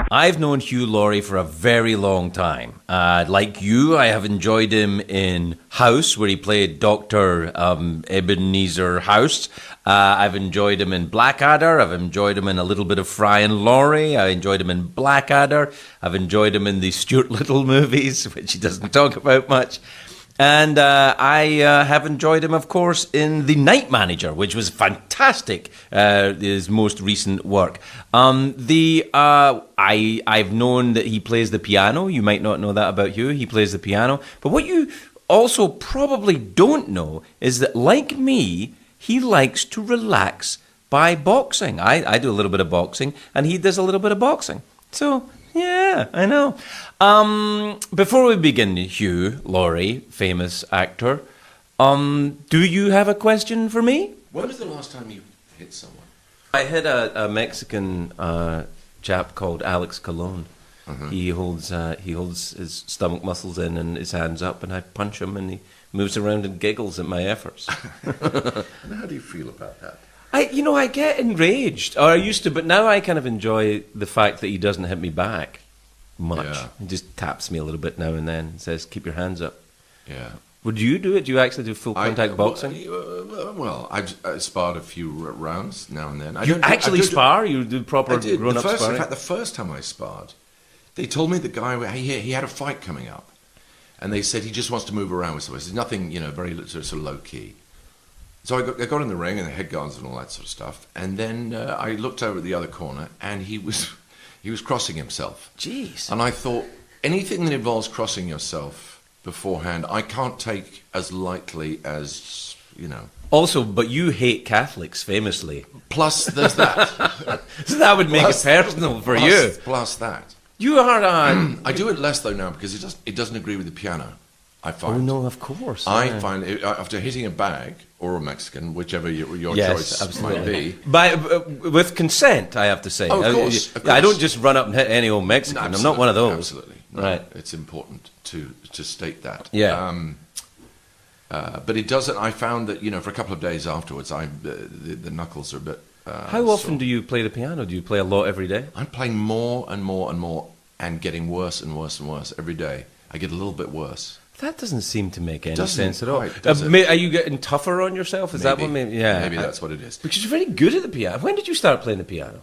I've known Hugh Laurie for a very long time. Like you, I have enjoyed him in House, where he played Dr. Ebenezer House. I've enjoyed him in Blackadder. I've enjoyed him in a little bit of Fry and Laurie. I enjoyed him in Blackadder. I've enjoyed him in the Stuart Little movies, which he doesn't talk about much. And I have enjoyed him, of course, in The Night Manager, which was fantastic, his most recent work. I've known that he plays the piano. You might not know that about Hugh. He plays the piano. But what you also probably don't know is that, like me, he likes to relax by boxing. I do a little bit of boxing, and he does a little bit of boxing. So, yeah, I know. Before we begin, Hugh Laurie, famous actor, do you have a question for me? When was the last time you hit someone? I hit a Mexican chap called Alex Colon. Uh-huh. He holds his stomach muscles in and his hands up, and I punch him, and he moves around and giggles at my efforts. And how do you feel about that? I get enraged, or I used to, but now I kind of enjoy the fact that he doesn't hit me back much. Yeah. He just taps me a little bit now and then and says, keep your hands up. Yeah. Would you do it? Do you actually do full contact boxing? Well, I've sparred a few rounds now and then. You actually spar? You do proper grown-up sparring? In fact, the first time I sparred, they told me the guy, he had a fight coming up. And they said he just wants to move around with somebody. There's nothing, very sort of low-key. So I got in the ring and the head guards and all that sort of stuff. And then I looked over at the other corner, and he was crossing himself. Jeez. And I thought, anything that involves crossing yourself beforehand, I can't take as lightly as, Also, but you hate Catholics, famously. Plus, there's that. So that would make it personal for you. Plus that. You are... I do it less, though, now, because it doesn't agree with the piano, I find. Oh, no, of course. I find, after hitting a bag, or a Mexican, whichever your choice absolutely. might But be. with consent, I have to say. Oh, of course. I don't just run up and hit any old Mexican. No, I'm not one of those. Absolutely. No, right. It's important to state that. Yeah. But it doesn't. I found that for a couple of days afterwards, the knuckles are a bit. How often do you play the piano? Do you play a lot every day? I'm playing more and more and more, and getting worse and worse and worse every day. I get a little bit worse. That doesn't seem to make any sense at all. Are you getting tougher on yourself? Is that what? Yeah, maybe that's what it is. Because you're very good at the piano. When did you start playing the piano?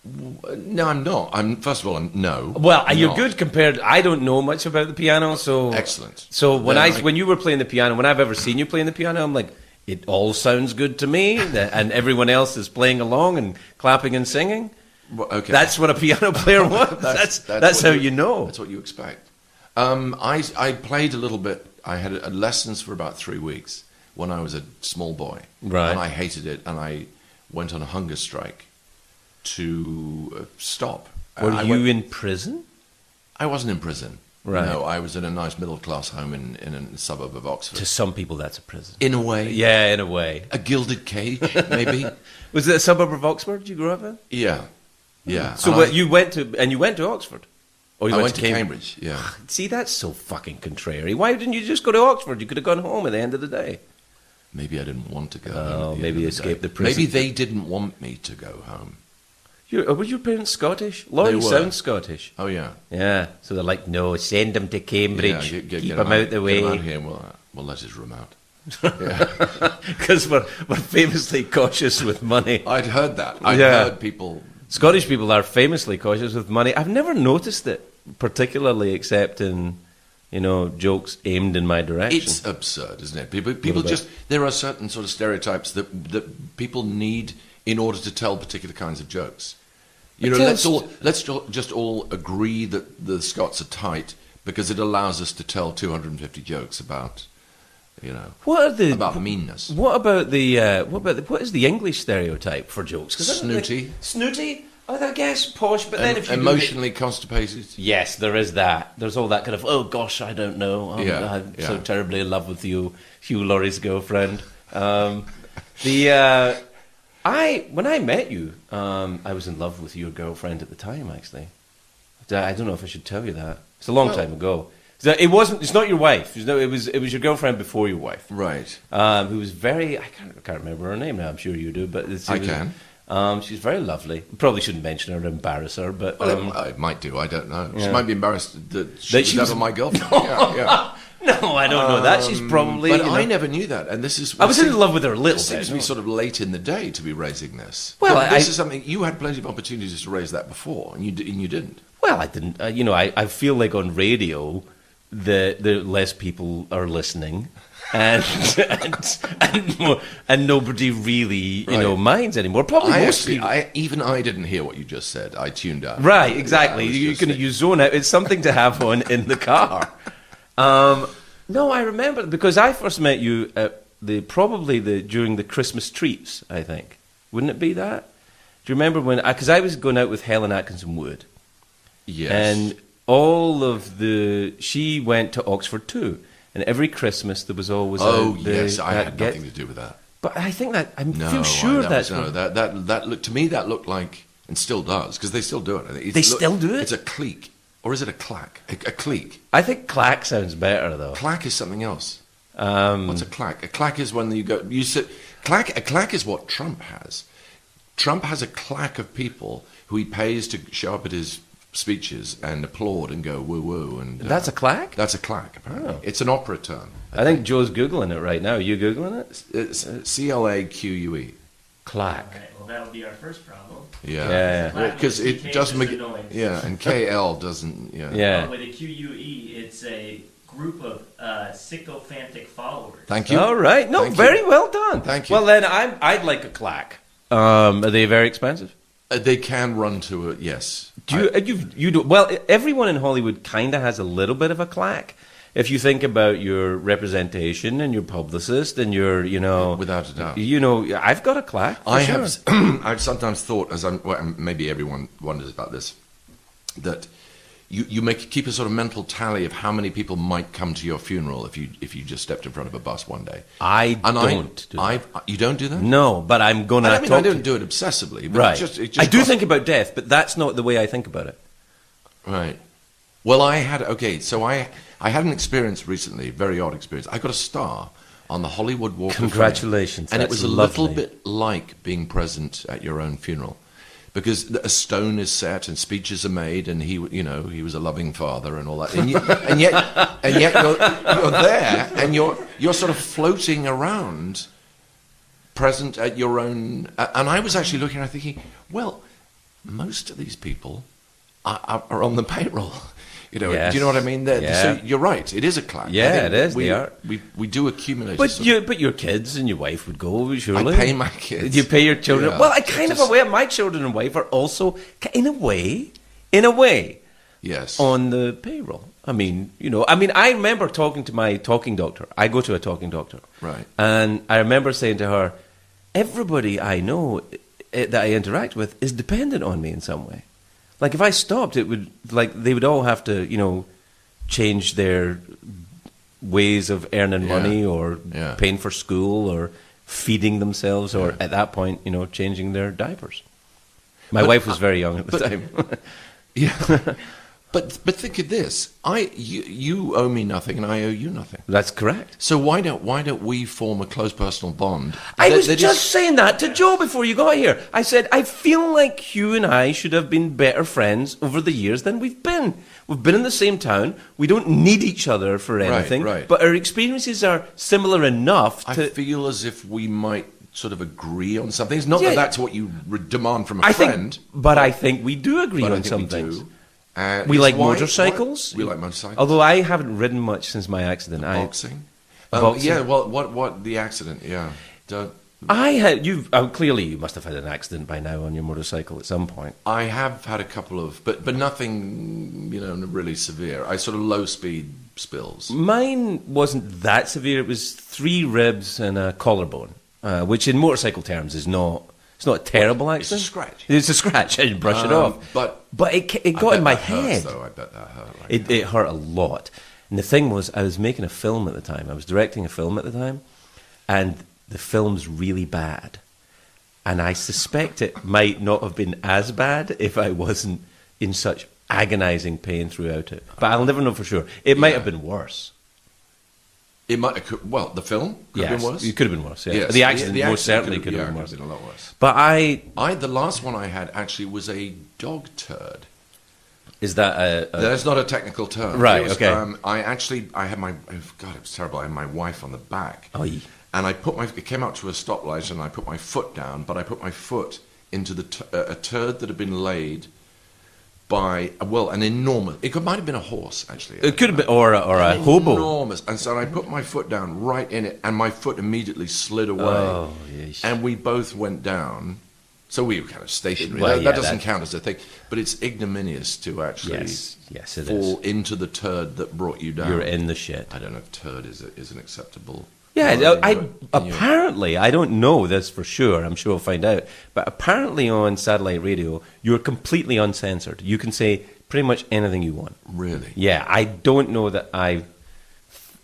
No, I'm not. First of all, no. Well, you're good compared. I don't know much about the piano, so excellent. So when you were playing the piano, when I've ever seen you playing the piano, I'm like, it all sounds good to me, and everyone else is playing along and clapping and singing. Well, okay, that's what a piano player wants. That's how you know. That's what you expect. I played a little bit. I had lessons for about 3 weeks when I was a small boy, right? And I hated it, and I went on a hunger strike to stop. Were you in prison? I wasn't in prison. Right. No, I was in a nice middle-class home in a suburb of Oxford. To some people, that's a prison. In a way. Yeah, in a way. A gilded cage, maybe. Was it a suburb of Oxford you grew up in? Yeah. Yeah. So you went to Oxford? Or you went to Cambridge, yeah. See, that's so fucking contrary. Why didn't you just go to Oxford? You could have gone home at the end of the day. Maybe I didn't want to go home. Oh, maybe escape the prison. Maybe they didn't want me to go home. Were your parents Scottish? Laurie sounds Scottish. Oh, yeah. Yeah. So they're like, no, send him to Cambridge. Yeah, keep him out the way. Get him out here and we'll let his room out. Because we're famously cautious with money. I'd heard that. I'd heard people... Scottish people are famously cautious with money. I've never noticed it, particularly except in, jokes aimed in my direction. It's absurd, isn't it? People just... There are certain sort of stereotypes that people need in order to tell particular kinds of jokes. Let's just all agree that the Scots are tight because it allows us to tell 250 jokes about... about meanness. What is the English stereotype for jokes? Snooty. Snooty? I guess posh, but then if you emotionally constipated. Yes, there is that. There's all that kind of, oh gosh, I don't know. I'm so terribly in love with you, Hugh Laurie's girlfriend. When I met you, I was in love with your girlfriend at the time. Actually, I don't know if I should tell you that. It's a long time ago. It wasn't. It's not your wife. It was your girlfriend before your wife, right? Who was very. I can't remember her name now. I'm sure you do, but I can. She's very lovely. Probably shouldn't mention her or embarrass her, but Well, I might do. I don't know. Yeah. She might be embarrassed that That she she was was- ever my girlfriend. Yeah. no, I don't know that. She's probably. But you know, I never knew that, and this is. I was in love with her a little It seems bit. to be sort of late in the day to be raising this. Well, But this I- is something you had plenty of opportunities to raise that before, and you didn't. Well, I didn't. I feel like on radio, the less people are listening, and and nobody really Right. minds anymore. Probably I most actually, people. I didn't hear what you just said. I tuned out. Right, exactly. Yeah, I was you just can saying- you zone out. It's something to have on in the car. No, I remember because I first met you at during the Christmas treats. I think wouldn't it be that? Do you remember when? Because I was going out with Helen Atkinson Wood, Yes. and she went to Oxford too, and every Christmas there was always yes, I that had get- nothing to do with that. But I think that I No, feel sure that that's that looked to me that looked like and still does because they still do it. They still do it? It's a clique, or is it a clack? A clique. I think clack sounds better though. Clack is something else. Um, What's a clack? A clack is when you go. You sit. Clack. A clack is what Trump has. Trump has a clack of people who he pays to show up at his speeches and applaud and go woo woo and. That's a clack? That's a clack. Apparently, Oh. it's an opera term. I think Joe's googling it right now. Are you googling it? It's CLAQUE. Clack. All right, well, that would be our first problem. Yeah. Because it CK doesn't make is annoying. yeah, and KL doesn't yeah. Yeah. With a QUE, it's a group of sycophantic followers. Thank you. All right. No, Thank you. very well done. Thank you. Well, then I'd like a clack. Are they very expensive? They can run to it. Yes. Do you do well? Everyone in Hollywood kind of has a little bit of a clack. If you think about your representation and your publicist and your, Without a doubt. I've got a clack. for I sure. have. I've sometimes thought, maybe everyone wonders about this, that you keep a sort of mental tally of how many people might come to your funeral if you just stepped in front of a bus one day. I And don't do that. You don't do that? No, but I'm going to I talk don't to do it obsessively. But Right. It just I do crossed- think about death, but that's not the way I think about it. Right. Well, I had an experience recently, very odd experience. I got a star on the Hollywood Walk of Fame. Congratulations, And it that's was a lovely. little bit like being present at your own funeral. Because a stone is set and speeches are made, and he was a loving father and all that, and yet you're there and you're sort of floating around, present at your own. And I was actually looking, and thinking, well, most of these people are on the payroll. Yes. Do you know what I mean? Yeah. So you're right. It is a clack. Yeah, I think it is. We, They are. We do accumulate. But your kids and your wife would go, surely. I pay my kids. You pay your children. Yeah. Well, I kind of Just- aware my children and wife are also, in a way, Yes. on the payroll. I remember talking to my talking doctor. I go to a talking doctor. Right. And I remember saying to her, everybody I know that I interact with is dependent on me in some way. Like if I stopped, they would all have to, change their ways of earning Yeah. money or Yeah. paying for school or feeding themselves or at that point, changing their diapers. My wife was very young at the time. Yeah. But think of this. You owe me nothing, and I owe you nothing. That's correct. So why don't we form a close personal bond? I was that just is- saying that to Joe before you got here. I said, I feel like Hugh and I should have been better friends over the years than we've been. We've been in the same town. We don't need each other for anything. right. But our experiences are similar enough I to... feel as if we might sort of agree on something. It's not Yeah. that that's what you demand from a I friend. think we do agree but I on think some we things. do. We It's like why- motorcycles. We like motorcycles. Although I haven't ridden much since my accident. Boxing. Boxing. Yeah. Well, what the accident? Yeah. Don't- Clearly you must have had an accident by now on your motorcycle at some point. I have had a couple of, but nothing, really severe. I sort of low speed spills. Mine wasn't that severe. It was 3 ribs and a collarbone, which in motorcycle terms is not. It's not a terrible It's a accident. scratch. It's a scratch. I didn't brush it off. But it got in my head. I bet that hurt. It hurt a lot. And the thing was, I was making a film at the time. I was directing a film at the time, and the film's really bad. And I suspect it might not have been as bad if I wasn't in such agonizing pain throughout it. But I'll never know for sure. It might have been worse. It might have, well, the film could have been worse. It could have been worse. Yeah. Yes. The accident The most accident certainly could have been yeah, worse. could have been a lot worse. But The last one I had actually was a dog turd. is that That's not a technical term. Right, It was, okay. I had my, God, it was terrible. I had my wife on the back. Oy. And it came out to a stoplight and I put my foot down, but I put my foot into a turd that had been laid by, an enormous, might have been a horse, actually. It could have been, or a hobo. Enormous. And so I put my foot down right in it, and my foot immediately slid away. Oh, yeesh. And we both went down. So we were kind of stationary. Well, that doesn't count as a thing. But it's ignominious to actually Yes, it fall is. into the turd that brought you down. You're in the shit. I don't know if turd is an acceptable... Yeah, word, but can you- apparently, I don't know this for sure. I'm sure we'll find out. But apparently on satellite radio, you're completely uncensored. You can say pretty much anything you want. Really? Yeah, I don't know that I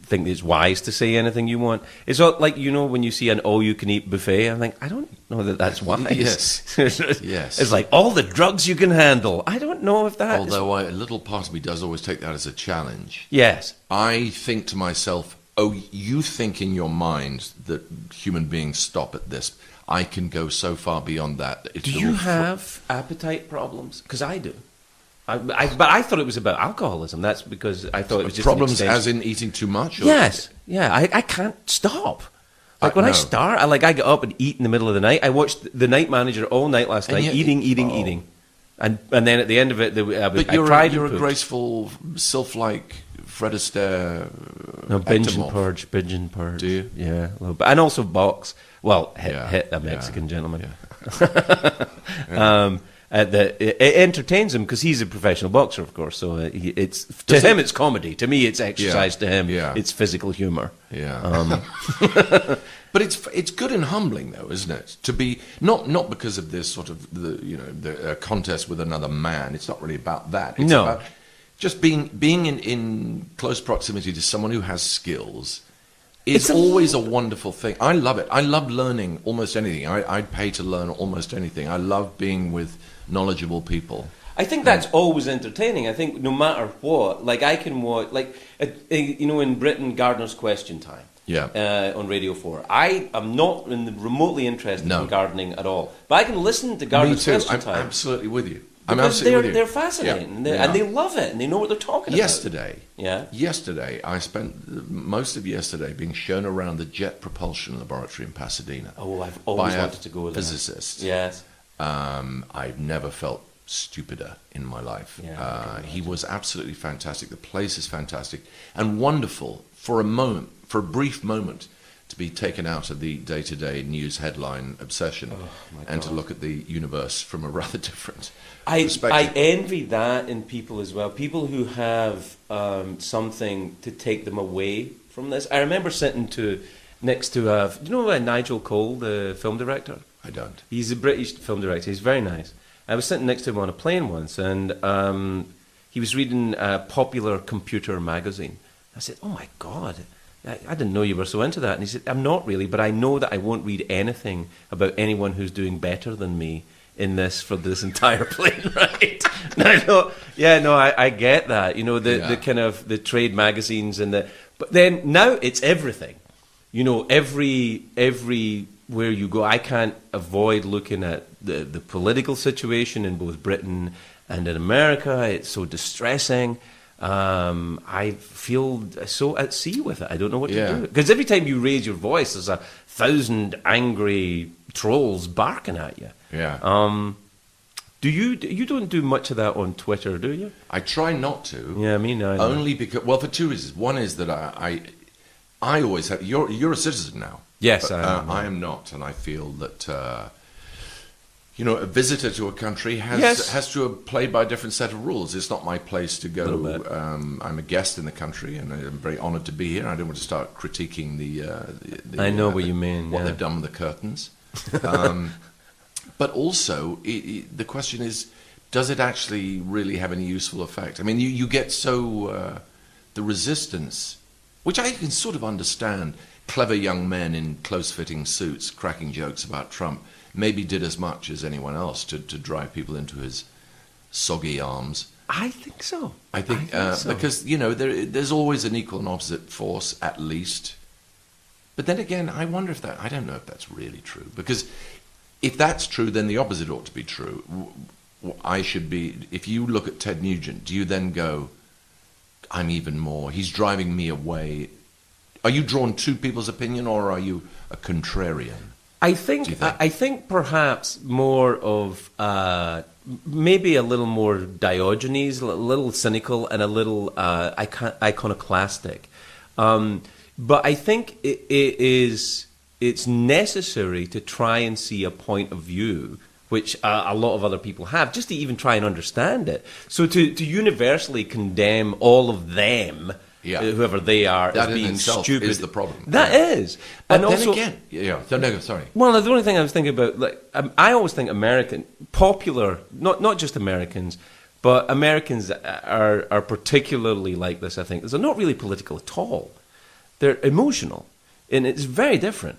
think it's wise to say anything you want. It's not like, when you see an all-you-can-eat buffet, I think, I don't know that that's wise. Yes. Yes. It's like, all the drugs you can handle. I don't know if that is... Although a little part of me does always take that as a challenge. Yes. I think to myself, oh, you think in your mind that human beings stop at this. I can go so far beyond that. Do you have appetite problems? Because I do. But I thought it was about alcoholism. That's because I thought it was just problems an as in eating too much? Or Yes. Yeah, I can't stop. Like when I no. start, I get up and eat in the middle of the night. I watched The Night Manager all night last night, yet- eating. And then at the end of it, But I you're cried a and pooped. graceful, sylph-like Fred Astaire. No, binge and ectomorph. purge. Do you? Yeah, a little bit. And also box. Well, hit Yeah, a Mexican yeah, gentleman. Yeah. It entertains him because he's a professional boxer, of course. So to him it's comedy. To me, it's exercise. To him, it's physical humor. Yeah. But it's good and humbling, though, isn't it? To be not because of this sort of the contest with another man. It's not really about that. It's No. about just being in close proximity to someone who has skills. It's always a wonderful thing. I love it. I love learning almost anything. I'd pay to learn almost anything. I love being with knowledgeable people. I think that's always entertaining. I think no matter what, like I can watch, in Britain, Gardener's Question Time. Yeah. On Radio 4. I am not remotely interested No. in gardening at all. But I can listen to Gardener's Me too. Question I'm Time. absolutely with you. I'm Because absolutely with you. they're fascinating. Yeah. And they love it. And they know what they're talking about. Yesterday, I spent most of yesterday being shown around the Jet Propulsion Laboratory in Pasadena. Oh, I've always by a wanted to go there. physicist. Yes. I've never felt stupider in my life. Yeah, He was absolutely fantastic. The place is fantastic and wonderful for a brief moment, to be taken out of the day-to-day news headline obsession and to look at the universe from a rather different perspective. I envy that in people as well. People who have something to take them away from this. I remember sitting next to do you know Nigel Cole, the film director? I don't. He's a British film director. He's very nice. I was sitting next to him on a plane once, and he was reading a Popular Computer magazine. I said, "Oh my God, I didn't know you were so into that." And he said, "I'm not really, but I know that I won't read anything about anyone who's doing better than me in this for this entire plane ride." And I thought, I get that. The kind of the trade magazines but then now it's everything. Everywhere you go, I can't avoid looking at the political situation in both Britain and in America. It's so distressing. I feel so at sea with it. I don't know what to do. Because every time you raise your voice, there's 1,000 angry trolls barking at you. Yeah. You don't do much of that on Twitter, do you? I try not to. Yeah, me neither. Only because, for two reasons. One is that I always have. You're a citizen now. Yes, I am. I am not, and I feel that a visitor to a country has to play by a different set of rules. It's not my place to go. I'm a guest in the country, and I'm very honoured to be here. I don't want to start critiquing the I know what you mean. What they've done with the curtains. But also, the question is, does it actually really have any useful effect? I mean, you get so the resistance, which I can sort of understand. Clever young men in close-fitting suits cracking jokes about Trump maybe did as much as anyone else to drive people into his soggy arms. I think so. I think so. because there's always an equal and opposite force at least. But then again, I wonder if I don't know if that's really true, because if that's true, then the opposite ought to be true. I should be. If you look at Ted Nugent, do you then go, I'm even more? He's driving me away. Are you drawn to people's opinion, or are you a contrarian? I think perhaps more of maybe a little more Diogenes, a little cynical, and a little iconoclastic. But I think it's necessary to try and see a point of view which a lot of other people have, just to even try and understand it. So to universally condemn all of them, whoever they are, that as being in itself stupid is the problem. That is. But and then also, again, no, sorry. Well, the only thing I was thinking about, I always think popular, not just Americans, but Americans are particularly like this, I think. They're not really political at all. They're emotional, and it's very different.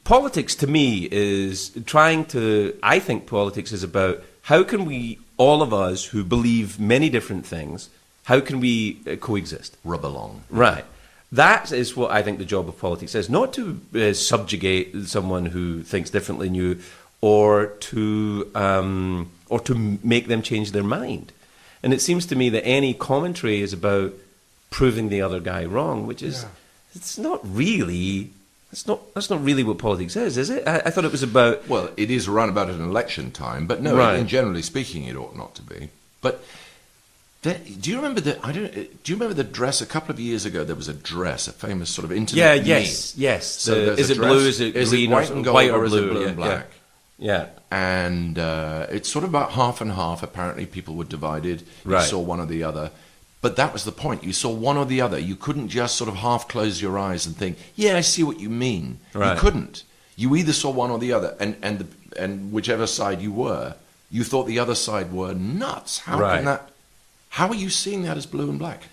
Politics, to me, is I think politics is about how can we, all of us who believe many different things, how can we coexist? Rub along. Right. That is what I think the job of politics is, not to subjugate someone who thinks differently than you, or to make them change their mind. And it seems to me that any commentary is about proving the other guy wrong, which is that's not really what politics is it? I thought it was about. Well, it is around about an election time, but no, Right. in generally speaking, it ought not to be. But do you remember the? Do you remember the dress? A couple of years ago, there was a dress, a famous sort of internet meme. Yes. So Is it blue? Is it green? white and gold, white or or is blue? it blue and black? Yeah. And it's sort of about half and half. Apparently, people were divided. Right. You saw one or the other. But that was the point. You saw one or the other. You couldn't just sort of half close your eyes and think, "Yeah, I see what you mean." Right. You couldn't. You either saw one or the other, and whichever side you were, you thought the other side were nuts. How can that? How are you seeing that as blue and black?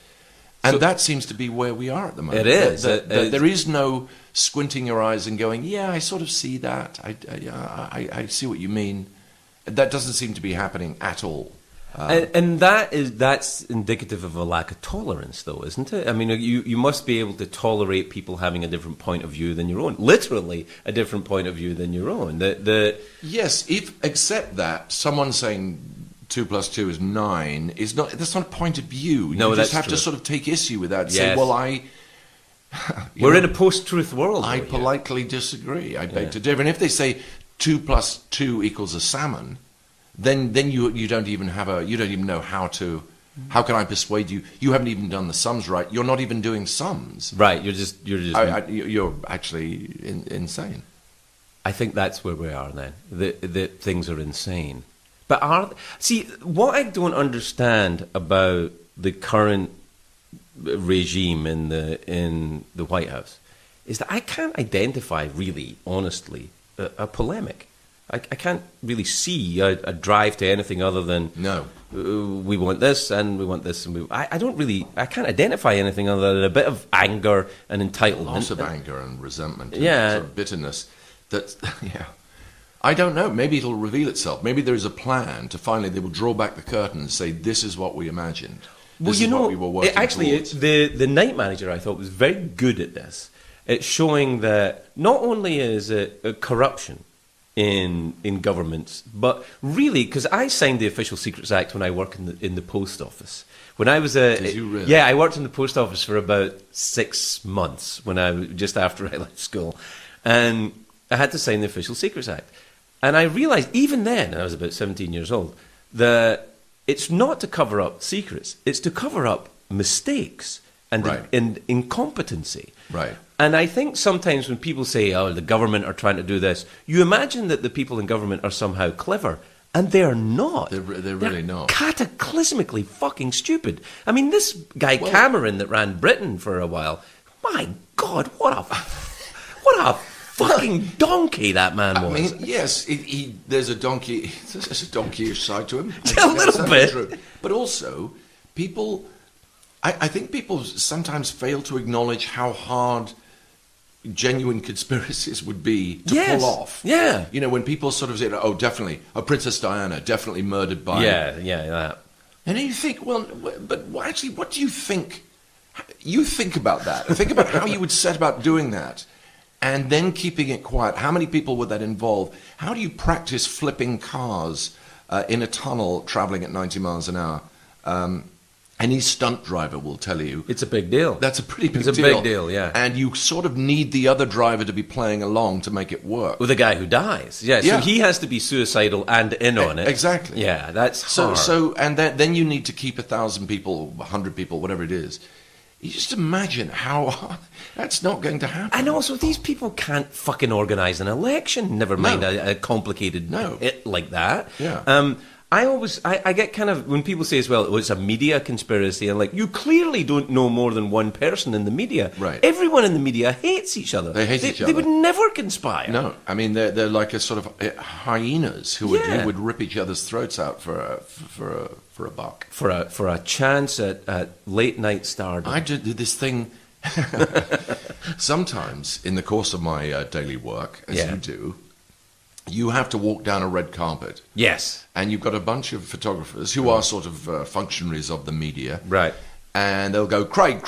And that seems to be where we are at the moment. It is. There is no squinting your eyes and going, "Yeah, I sort of see that. I see what you mean." That doesn't seem to be happening at all. And that's indicative of a lack of tolerance, though, isn't it? I mean, you must be able to tolerate people having a different point of view than your own. Literally, a different point of view than your own. Yes, except that someone saying 2 + 2 is 9 is not. That's not a point of view. No, you just that's have true. to sort of take issue with that. And Yes. say, well, We're in a post-truth world. I though, here. politely disagree. I beg to differ. And if they say 2 + 2 = a salmon, then you don't even know how to. How can I persuade you? You haven't even done the sums right. You're not even doing sums. Right. You're just. You're actually insane. I think that's where we are then. That things are insane. But what I don't understand about the current regime in the White House is that I can't identify really, honestly, a polemic. I can't really see a drive to anything other than No. We want this and we want this, and I can't identify anything other than a bit of anger and entitlement. Lots of anger and resentment, and Yeah. sort of bitterness. I don't know. Maybe it'll reveal itself. Maybe there is a plan to finally they will draw back the curtain and say, "This is what we imagined. This is what we were working towards." The Night Manager, I thought, was very good at this. It's showing that not only is it corruption in governments, but really, because I signed the Official Secrets Act when I worked in the post office. When I was Did you really? Yeah, I worked in the post office for about 6 months just after I left school, and I had to sign the Official Secrets Act. And I realized, even then, and I was about 17 years old, that it's not to cover up secrets, it's to cover up mistakes and Right. incompetency. Right. And I think sometimes when people say, "Oh, the government are trying to do this," you imagine that the people in government are somehow clever, and they're not. They're really not. Cataclysmically fucking stupid. I mean, this guy Cameron that ran Britain for a while, my God, what a fucking donkey that man was. I mean, yes, there's a donkey. There's a donkeyish side to him. A little bit. True. But also, people. I think people sometimes fail to acknowledge how hard genuine conspiracies would be to Yes. pull off. Yeah. You know, when people sort of say, oh, definitely, Princess Diana, definitely murdered by... Yeah, that. And then you think, well, but actually, what do you think? You think about that. Think about how you would set about doing that and then keeping it quiet. How many people would that involve? How do you practice flipping cars in a tunnel traveling at 90 miles an hour? Any stunt driver will tell you. It's a big deal. That's a pretty big deal. It's a big deal, yeah. And you sort of need the other driver to be playing along to make it work. With the guy who dies. Yeah, so Yeah. he has to be suicidal and in on it. Exactly. Yeah, that's hard. And then you need to keep 1,000 people, 100 people, whatever it is. You just imagine how that's not going to happen. And also, these people can't fucking organise an election, never mind a complicated it like that. Yeah. I get kind of, when people say as well, oh, it's a media conspiracy, and like, you clearly don't know more than one person in the media. Right. Everyone in the media hates each other. They hate each They other. would never conspire. No, I mean they're like a sort of hyenas who would rip each other's throats out for a buck. For a chance at late night stardom. I did this thing sometimes in the course of my daily work, as you do. You have to walk down a red carpet. Yes. And you've got a bunch of photographers who are sort of functionaries of the media. Right. And they'll go, Craig.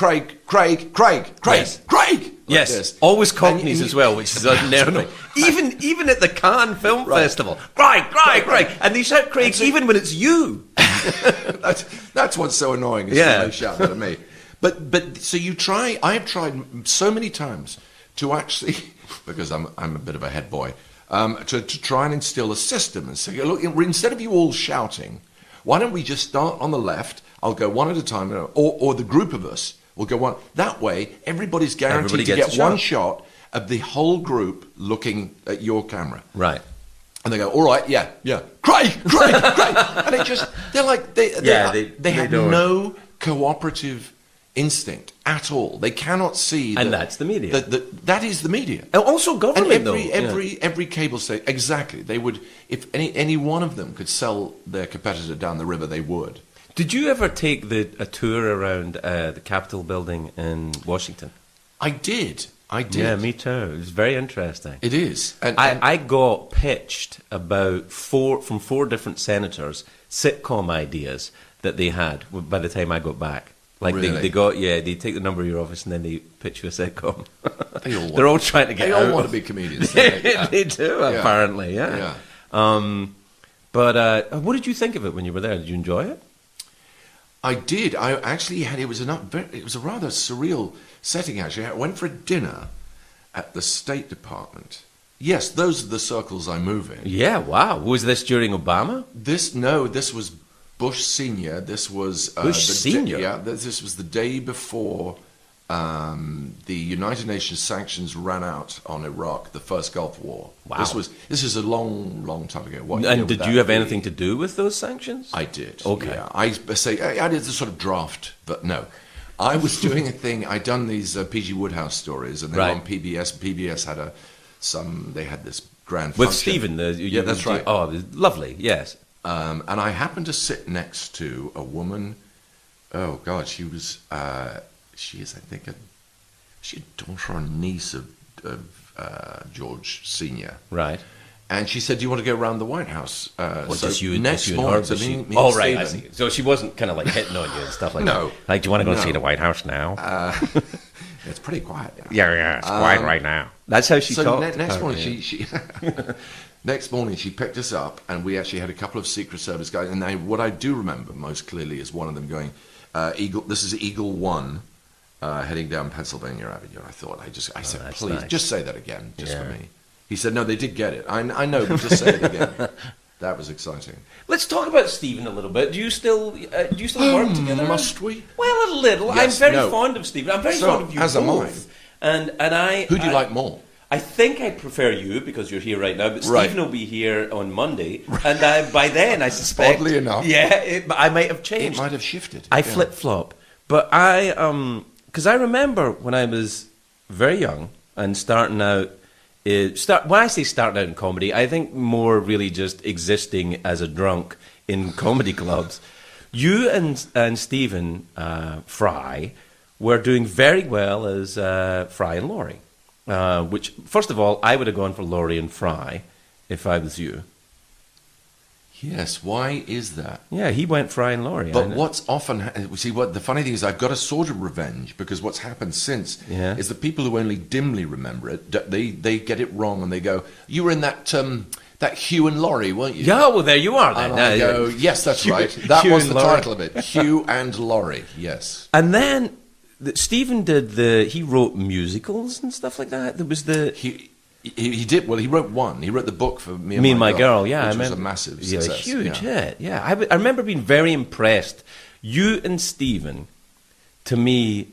Yes. Like yes. this. Always Cockneys as well, which is unnerving. Even at the Cannes Film Festival. Craig. And they shout Craig even when it's you. That's what's so annoying is when they shout that at me. But so you try, I have tried so many times to actually, because I'm a bit of a head boy, to try and instill a system and say, look, instead of you all shouting, why don't we just start on the left? I'll go one at a time, or the group of us will go one. That way, everybody's guaranteed to get one shot of the whole group looking at your camera. Right. And they go, all right, yeah, Craig. And they're like, they have no cooperative instinct at all. They cannot see. And that's the media. That is the media. And also government, and every cable station, exactly. They would, if any one of them could sell their competitor down the river, they would. Did you ever take a tour around the Capitol building in Washington? I did. Yeah, me too. It was very interesting. It is. And I got pitched about from four different senators sitcom ideas that they had by the time I got back. Like really? they take the number of your office and then they pitch you a sitcom. They're all trying to get They out. all want to be comedians. They do, apparently, yeah. But what did you think of it when you were there? Did you enjoy it? I did. I actually had. It was a rather surreal setting. Actually, I went for a dinner at the State Department. Yes, those are the circles I move in. Yeah. Wow. Was this during Obama? This was Bush Senior. This was Bush Senior. This was the day before the United Nations sanctions ran out on Iraq, the first Gulf War. Wow. This is a long time ago. And did you have anything to do with those sanctions? I did. Okay. Yeah. I did the sort of draft, but no. I was doing a thing. I'd done these P.G. Woodhouse stories, and they were on PBS. PBS had they had this grand with function. Stephen. That's right. Oh, it was lovely. Yes. And I happened to sit next to a woman. Oh God, she was. She is, I think, she a daughter or niece of George Senior. Right. And she said, "Do you want to go around the White House?" Next morning, right. I see. So she wasn't kind of like hitting on you and stuff like that. No. Like, do you want to go see the White House now? It's pretty quiet now. Yeah, it's quiet right now. That's how she talked. Next morning, she next morning she picked us up, and we actually had a couple of Secret Service guys. And what I do remember most clearly is one of them going, "Eagle, this is Eagle 1." Heading down Pennsylvania Avenue, and I said, please, nice. Just say that again, just for me. He said, no, they did get it. I know, but just say it again. That was exciting. Let's talk about Stephen a little bit. Do you still work together? Must we? Well, a little. Yes, I'm very fond of Stephen. I'm very fond of you as both. am I. And I. Who do you like more? I think I prefer you because you're here right now, but Right. Stephen will be here on Monday, and by then I suspect, Oddly enough. I might have changed. It might have shifted. I flip-flop, but because I remember when I was very young and starting out, when I say starting out in comedy, I think more really just existing as a drunk in comedy clubs. You and Stephen Fry were doing very well as Fry and Laurie. which, first of all, I would have gone for Laurie and Fry if I was you. Yes, why is that? Yeah, he went Fry and Laurie. But what's often what the funny thing is, I've got a sort of revenge because what's happened since is the people who only dimly remember it, they get it wrong and they go, "You were in that Hugh and Laurie, weren't you?" Yeah, well, there you are then. And I go, "Yes, that's right. That was the title of it, Hugh and Laurie." Yes. And then Stephen he wrote musicals and stuff like that. There was He did. Well, he wrote one. He wrote the book for Me and My Girl. Yeah, which was a massive success. Yeah, a huge hit. Yeah, I remember being very impressed. You and Stephen, to me,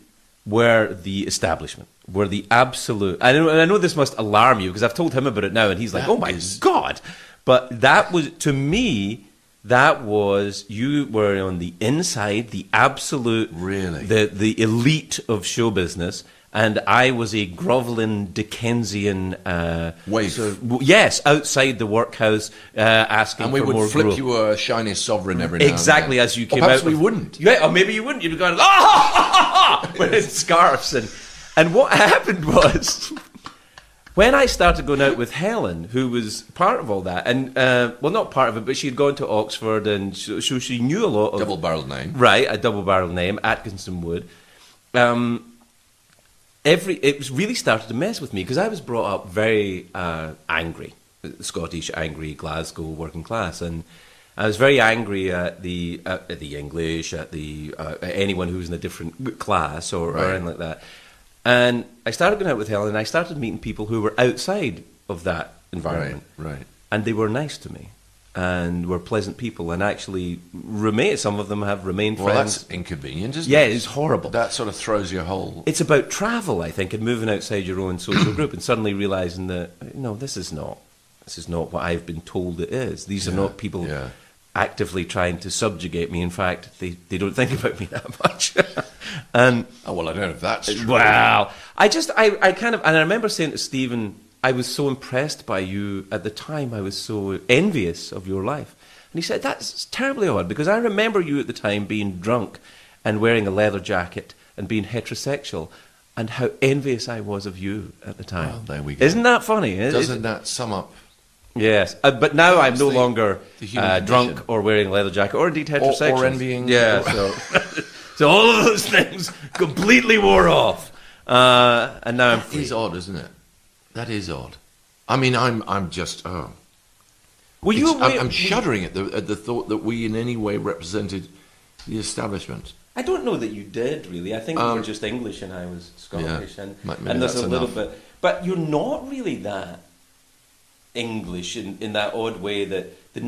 were the establishment. Were the absolute. I know this must alarm you because I've told him about it now, and he's like, "Oh my God!" But that was, to me, that was, you were on the inside, the absolute, really, the elite of show business. And I was a groveling Dickensian waif. Yes, outside the workhouse, asking for more. And we would flip growth. you a shiny sovereign every now exactly and then. As you came perhaps out. we wouldn't. Yeah, or maybe you wouldn't. You'd be going, ah, with scarves and what happened was, when I started going out with Helen, who was part of all that, and well, not part of it, but she had gone to Oxford, and so she knew a lot of Double-barreled name, right? A double-barreled name, Atkinson Wood. It was really started to mess with me because I was brought up very angry, Scottish, angry, Glasgow, working class, and I was very angry at the English, at anyone who was in a different class or anything like that. And I started going out with Helen, and I started meeting people who were outside of that environment, right. And they were nice to me. And were pleasant people, and actually some of them have remained friends. Well, that's inconvenient, isn't it? Yeah, it's horrible. That sort of throws your whole... It's about travel, I think, and moving outside your own social group and suddenly realising that, no, this is not what I've been told it is. These are not people actively trying to subjugate me. In fact, they don't think about me that much. And oh, well, I don't know if that's true. Wow. I kind of, and I remember saying to Stephen, I was so impressed by you at the time. I was so envious of your life. And he said, that's terribly odd, because I remember you at the time being drunk and wearing a leather jacket and being heterosexual, and how envious I was of you at the time. Well, there we go. Isn't that funny? Doesn't that sum up? Yes. But now I'm no longer the human drunk condition. or wearing a leather jacket or indeed heterosexual. Or envying. Yeah, so all of those things completely wore off. And now I'm free. That is odd, isn't it? That is odd. I mean, I'm just Well, I'm shuddering at the thought that we in any way represented the establishment. I don't know that you did, really. I think you were just English and I was Scottish, Yeah, and maybe there's that's a little enough. bit. But you're not really that English in that odd way that the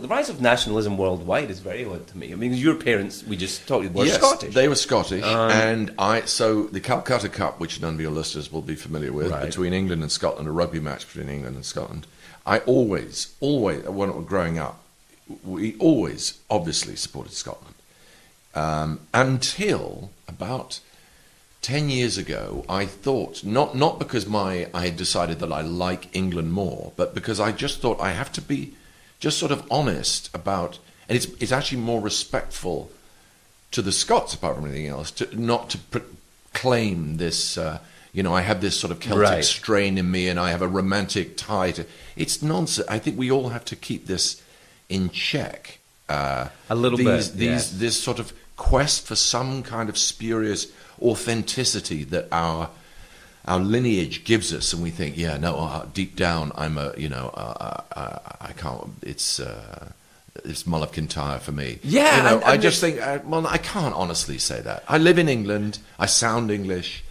rise of nationalism worldwide is very odd to me. I mean, your parents, we just talked, were Yes, Scottish. they were Scottish, so the Calcutta Cup, which none of your listeners will be familiar with, Right. between England and Scotland, a rugby match between England and Scotland. I always, when I was growing up, we always obviously supported Scotland. Until about 10 years ago, I thought, not because I had decided that I like England more, but because I just thought I have to be just sort of honest about, and it's actually more respectful to the Scots, apart from anything else, not to claim this, I have this sort of Celtic strain in me and I have a romantic tie to, it's nonsense. I think we all have to keep this in check. A little bit, This sort of quest for some kind of spurious authenticity that our lineage gives us, and we think, deep down, I'm I can't. It's Mull of Kintyre for me. Yeah, I just think, I can't honestly say that. I live in England. I sound English.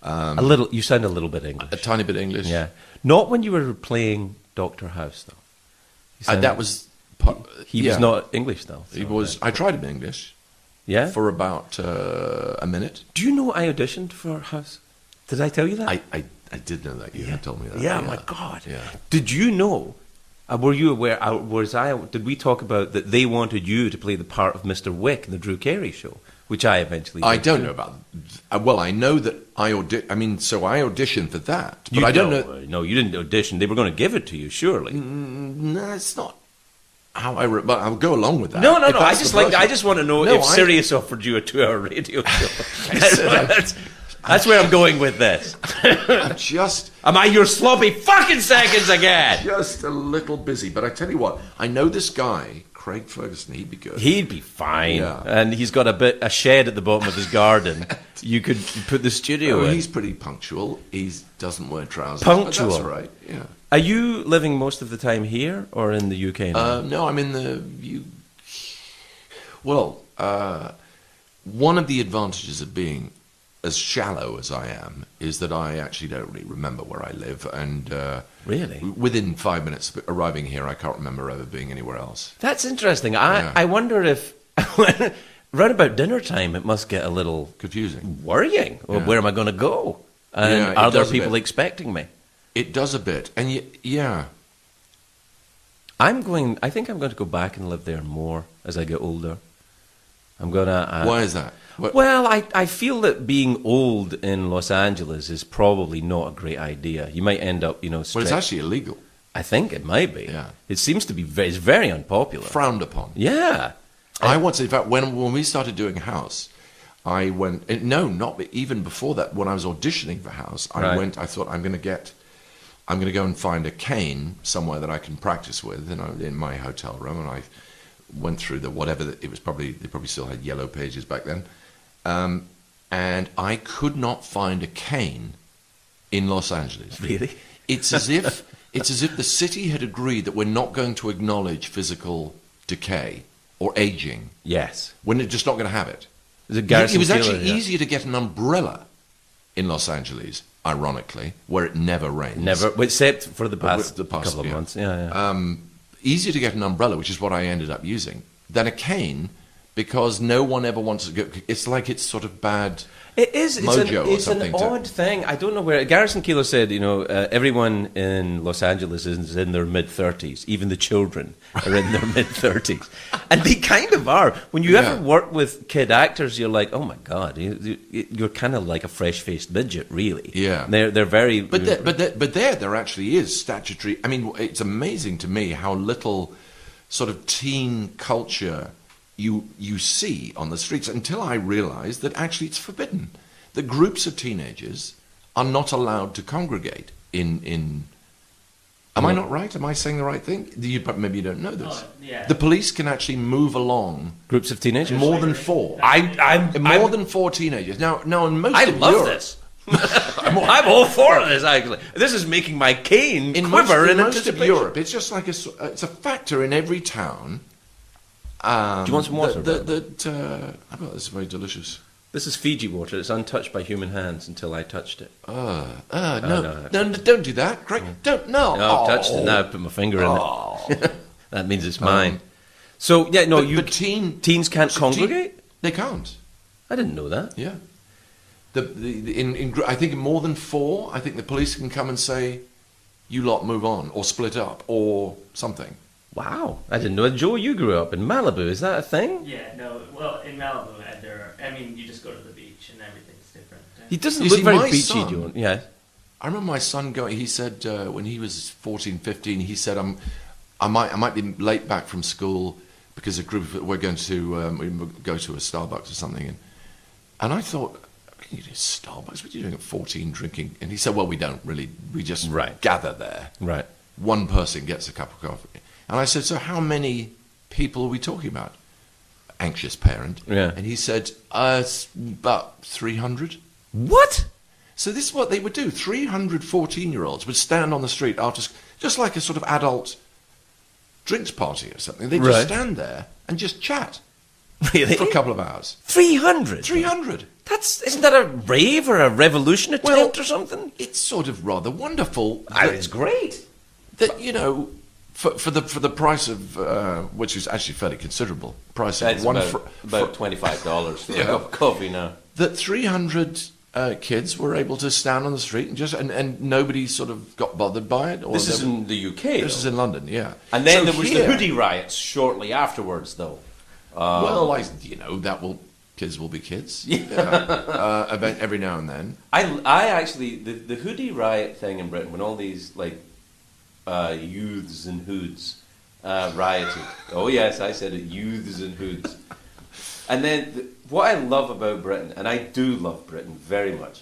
A little. You sound a little bit English. A tiny bit English. Yeah. Not when you were playing Doctor House, though. That was. He was not English, though. He was. I tried him in English. Yeah. For about a minute. Do you know I auditioned for House? Did I tell you that? I did know that. You had told me that. Yeah, my God. Yeah. Did you know? Were you aware? Did we talk about that they wanted you to play the part of Mr. Wick in the Drew Carey show, which I eventually did. I don't know about. Well, I know that I auditioned for that, but I don't know. No, you didn't audition. They were going to give it to you, surely. No, it's not how but I'll go along with that. No. I just want to know if I- Sirius offered you a 2-hour radio show. That's where I'm going with this. just Am I your sloppy fucking seconds again? just a little busy. But I tell you what, I know this guy, Craig Ferguson. He'd be good. He'd be fine. Yeah. And he's got a shed at the bottom of his garden. You could put the studio in. He's pretty punctual. He doesn't wear trousers. Punctual? But that's all right. Yeah. Are you living most of the time here or in the UK now? No, I'm in the. Well, one of the advantages of being as shallow as I am is that I actually don't really remember where I live, and Really? within 5 minutes of arriving here, I can't remember ever being anywhere else. That's interesting. Yeah. I wonder if, right about dinner time, it must get a little Confusing. worrying. Well, Yeah. where am I going to go? And Yeah, it are there does a people bit. expecting me? It does a bit, and yeah. I think I'm going to go back and live there more as I get older. I'm going to... Why is that? Well, I feel that being old in Los Angeles is probably not a great idea. You might end up, Well, it's actually illegal, I think it might be. Yeah. It seems to be it's very unpopular. frowned upon. Yeah. I once, in fact, when we started doing House, I went. No, not even before that. When I was auditioning for House, I Right. went. I thought I'm going to go and find a cane somewhere that I can practice with, in my hotel room, and I went through the whatever. It was probably they probably still had yellow pages back then, and I could not find a cane in Los Angeles. Really? It's as if the city had agreed that we're not going to acknowledge physical decay or aging. Yes. We're just not going to have it. There's a Garrison It was Keillor, actually yeah. easier to get an umbrella in Los Angeles, ironically, where it never rains. Never, except for the past, The past, couple of yeah. months. Yeah. Easier to get an umbrella, which is what I ended up using, than a cane, because no one ever wants to go. It's like it's sort of bad. It is. It's mojo or it's an something to- odd thing. I don't know where. Garrison Keillor said, everyone in Los Angeles is in their mid-30s. Even the children are in their mid-30s. And they kind of are. When you Yeah. ever work with kid actors, you're like, oh my God, you're kind of like a fresh-faced midget, really. Yeah. They're very... But there actually is statutory. I mean, it's amazing to me how little sort of teen culture you see on the streets, until I realized that actually it's forbidden. That groups of teenagers are not allowed to congregate in. Am I not right? Am I saying the right thing? Maybe you don't know this. yeah. The police can actually move along Groups of teenagers? more than four. I'm More than four teenagers. Now in most I of love Europe, this. I'm all for this, actually. This is making my cane quiver in most of anticipation. Europe, it's just like it's a factor in every town. Do you want some water? I bet this is very delicious. This is Fiji water. It's untouched by human hands until I touched it. No, no. don't do that, Craig. Don't, no. No, I've touched it now. I put my finger in it. That means it's mine. So, yeah, no, But teens can't congregate? They can't. I didn't know that. Yeah. I think in more than four, I think the police can come and say, you lot move on, or split up, or something. Wow. I didn't know. Joe, you grew up in Malibu. Is that a thing? Yeah, no. Well, in Malibu, you just go to the beach and everything's different. He doesn't You look see, very my beachy, son- Joe. Yeah. I remember my son going. He said when he was 14, 15, he said, I might be late back from school because a group of we're going to we go to a Starbucks or something." And I thought, "What are you doing, Starbucks? What are you doing at 14 drinking?" And he said, "Well, we don't really. We just Right. gather there. Right. One person gets a cup of coffee." And I said, "So how many people are we talking about?" Anxious parent. Yeah. And he said, "It's about 300." What? So this is what they would do. 300 14-year-olds would stand on the street after, just like a sort of adult drinks party or something. They'd just Right. stand there and just chat Really? for a couple of hours. 300? 300. Isn't that a rave or a revolution attempt Well, or something? It's sort of rather wonderful. It's great. That, for the price of, which is actually fairly considerable, price of That's one about $25 for Yeah. a cup of coffee now. that 300 kids were able to stand on the street and nobody sort of got bothered by it. Or This is in the UK. This is in London, yeah. And then So there was here- the hoodie riots shortly afterwards, though. Well, kids will be kids. Every now and then. I actually the hoodie riot thing in Britain when all these youths and hoods rioted. Oh yes, I said it, youths and hoods. And then what I love about Britain, and I do love Britain very much,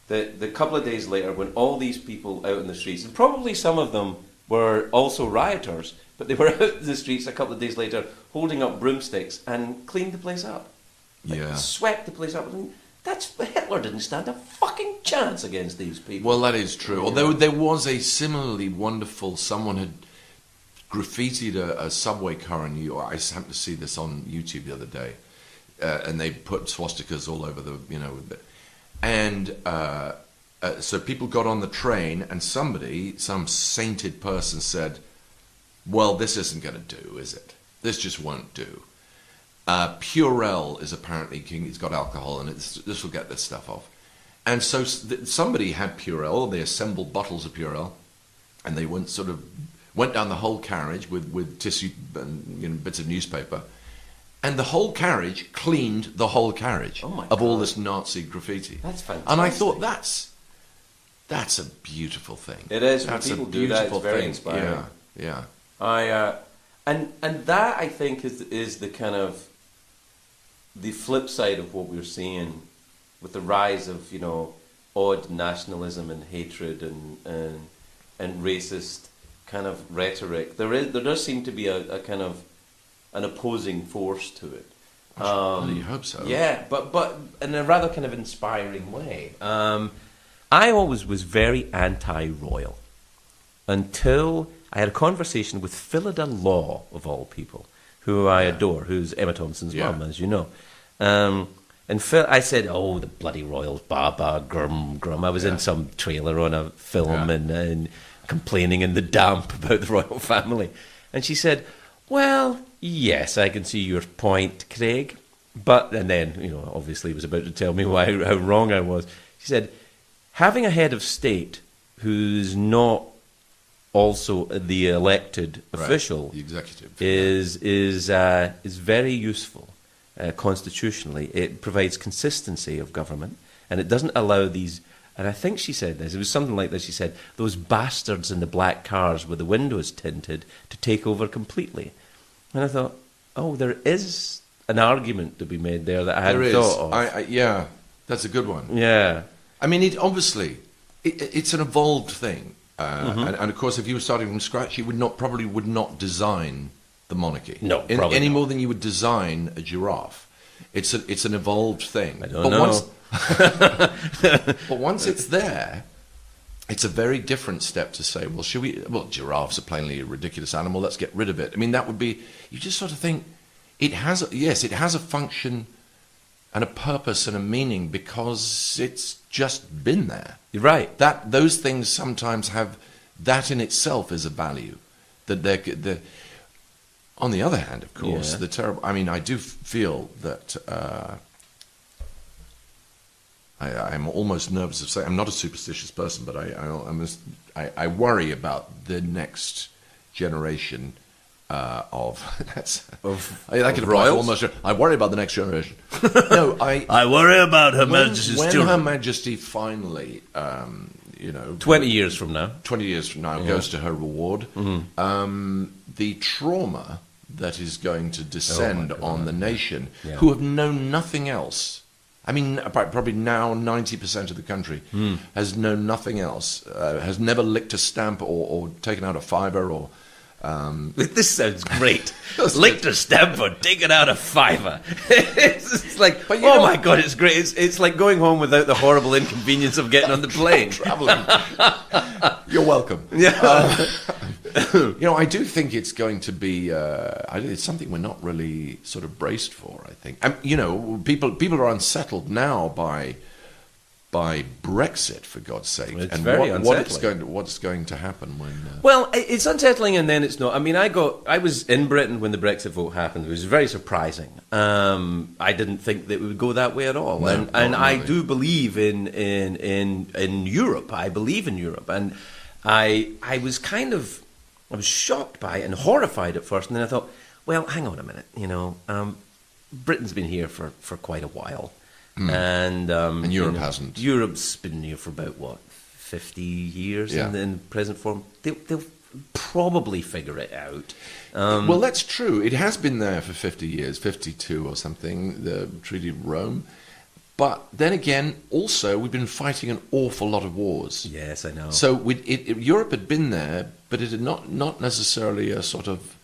the couple of days later, when all these people out in the streets, and probably some of them were also rioters, but they were out in the streets a couple of days later holding up broomsticks and cleaned the place up. Yeah. Swept the place up. And Hitler didn't stand a fucking chance against these people. Well, that is true. Although there was a similarly wonderful, someone had graffitied a subway car in New York. I just happened to see this on YouTube the other day. And they put swastikas all over the, and so people got on the train, and some sainted person said, well, this isn't going to do, is it? This just won't do. Purell is apparently king. It's got alcohol in it. This will get this stuff off. And so somebody had Purell. They assembled bottles of Purell, and they went down the whole carriage with tissue and bits of newspaper. And the whole carriage cleaned the whole carriage of all this Nazi graffiti. That's fantastic. And I thought that's a beautiful thing. It is. That's when people a do that, it's beautiful very thing. inspiring. Yeah. And that, I think, is the kind of the flip side of what we're seeing with the rise of odd nationalism and hatred and racist kind of rhetoric. There does seem to be a kind of an opposing force to it. I hope so. Yeah, but in a rather kind of inspiring way. I always was very anti-royal until I had a conversation with Phillida Law, of all people, who I adore, who's Emma Thompson's mum, as you know. And I said, oh, the bloody royals, ba grum grum. I was in some trailer on a film and complaining in the damp about the royal family. And she said, well, yes, I can see your point, Craig. And then, obviously was about to tell me how wrong I was. She said, having a head of state who's not also the elected official, the executive, is very useful constitutionally. It provides consistency of government, and it doesn't allow these. And I think she said this. It was something like this. She said those bastards in the black cars with the windows tinted to take over completely. And I thought, oh, there is an argument to be made there that I hadn't thought of. Yeah, that's a good one. Yeah. I mean, it's an evolved thing. And of course, if you were starting from scratch, you probably would not design the monarchy. No, any more than you would design a giraffe. It's an evolved thing. I don't know. But once it's there, it's a very different step to say, well, giraffes are plainly a ridiculous animal, let's get rid of it. I mean, that would be, you just sort of think, it has a function and a purpose and a meaning because it's just been there. You're right. Those things sometimes have, that in itself is a value. That on the other hand, of course, the terrible, I mean, I do feel that, I'm almost nervous of saying I'm not a superstitious person, but I worry about the next generation of royals. I worry about the next generation. No, I worry about Her Majesty's when children. Her Majesty finally, 20 years from now, goes to her reward. The trauma that is going to descend on the nation, who have known nothing else. I mean, probably now 90% of the country has known nothing else, has never licked a stamp or taken out a fiver or... This sounds great. Licked a stamp or taken out a fiver. It's like, my God, it's great. It's like going home without the horrible inconvenience of getting on the plane. Traveling. You're welcome. Yeah. I do think it's going to be. It's something we're not really sort of braced for. I think. People are unsettled now by Brexit, for God's sake, it's and very what's going to happen when. Well, it's unsettling, and then it's not. I mean, I was in Britain when the Brexit vote happened. It was very surprising. I didn't think that it would go that way at all, no, and I do believe in Europe. I believe in Europe, and I was shocked by it and horrified at first, and then I thought, well, hang on a minute, Britain's been here for quite a while. And Europe hasn't. Europe's been here for about 50 years in the present form. They'll probably figure it out. Well, that's true. It has been there for 50 years, 52 or something. The Treaty of Rome. But then again, also, we've been fighting an awful lot of wars. Yes, I know. So Europe had been there, but it had not necessarily a sort of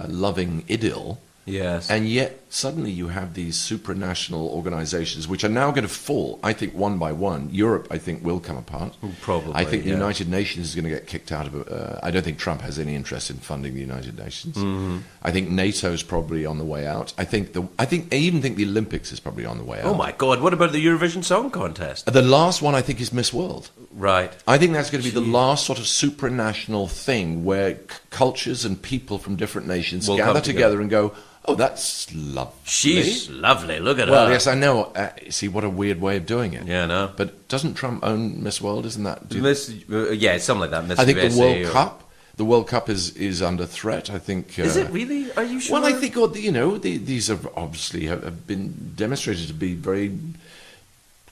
loving idyll. Yes. And yet, suddenly you have these supranational organizations, which are now going to fall, I think, one by one. Europe, I think, will come apart. Probably, I think the yeah. United Nations is going to get kicked out of it. I don't think Trump has any interest in funding the United Nations. Mm-hmm. I think NATO is probably on the way out. I even think the Olympics is probably on the way out. Oh my God! What about the Eurovision Song Contest? The last one, I think, is Miss World. Right. I think that's going to be the last sort of supranational thing where cultures and people from different nations Will gather come together and go, oh, that's lovely. She's lovely. Look at Well, her. yes, I know. See, what a weird way of doing it. Yeah, I know. But doesn't Trump own Miss World? Isn't that? Yeah, it's something like that. Miss I think USA the World Cup. The World Cup is under threat. I think. Is it really? Are you sure? Well, I think these have obviously have been demonstrated to be very